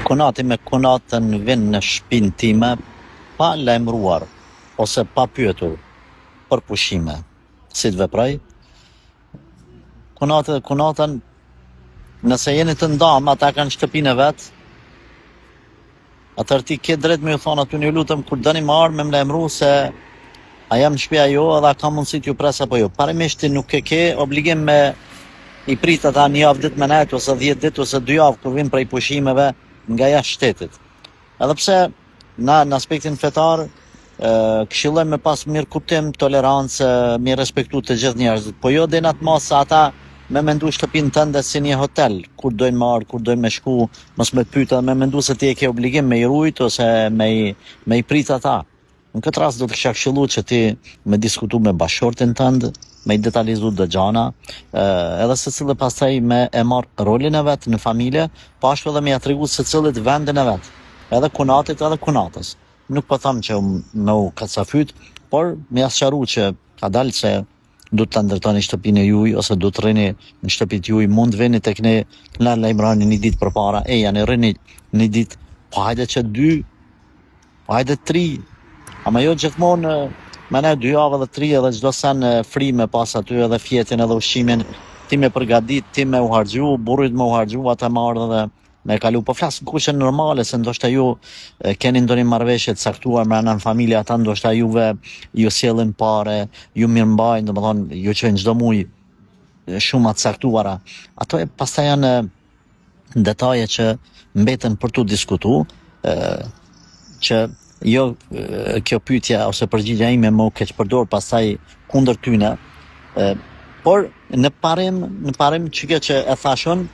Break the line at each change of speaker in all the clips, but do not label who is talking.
konati me konatën vin në shtëpinë time pa lajmëruar ose pa pyetur për pushime. Si të veproj? Konatën, nëse jeni të ndam, ata kanë shtëpinë e vet. Atëherë ti ke drejt me ju thonë aty, ju lutem kur dëni më ardh me më lajmëru se a jam në shtëpia jo edhe a ka mundësi t'ju pres apo jo. Parimisht ti nuk e ke obligim me i prit ata një javë ditë me nejtë ose 10 ditë ose 2 javë kur vin prej pushimeve nga jashtë shtetit. Edhe pse na në aspektin fetar këshilloj me pas mirë kuptim, tolerancë, me respektu të gjithë njerëzit, po jo deri në atë mos se ata me mendu shtëpinë tënde si një hotel, kur dojnë marrë, kur dojnë me shku, mos me pyet, me mendu se ti e ke obligim me i rujt ose me i prit ata. Në këtë rast do të kisha këshilluar që ti me diskutu me bashkëshortin tënd, me i detalizu dë gjana, edhe secili pastaj me e marr rolin e vet në familje, po ashtu edhe me ja tregu secilit vendin e vet, edhe kunatit edhe kunatës. Nuk po them që me u kacafyt, por me ja sqaru që ka dalë se du të ndërtoni shtëpinë e juaj ose du të rrini në shtëpitë juaj, mund vini tek ne, na lajmëroni një ditë përpara, janë rrini një ditë, po hajde që 2, po hajde 3, ama jo gjithmonë me ne 2 javë edhe 3 edhe çdo sen fri me pas aty edhe fjetin edhe ushqimin, ti me përgatit, ti me u harxhu, burrit me u harxhu, ata më ardhën dhe me kalu, po flas në kushte normale, se ndoshta ju keni ndonjë marrëveshje të caktuar në familje, ata ndoshta juve ju sjellin parë, ju mirëmbajnë, domethënë ju çojnë çdo muaj shumë të caktuara. Ato pastaj janë detaje që mbeten për tu diskutu, që jo kjo pyetja ose përgjigjja ime më keq përdor pastaj kundër tyne, por në parim që e thashun,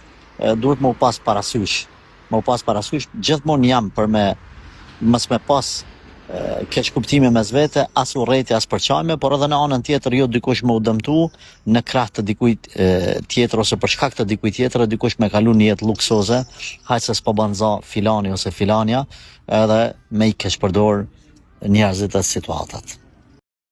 duhet më u pas parasysh. Gjithmonë jam për mos me pas keq kuptime mes vete, as urrëti, as përçarme, por edhe në anën tjetër jo dikush më u dëmtu në krah të dikujt tjetër ose për shkak të dikujt tjetër, dikush me kalu një jetë luksoze, hajt se s'po bën za filani ose filania, edhe me i keq përdor njerëzit e situatat.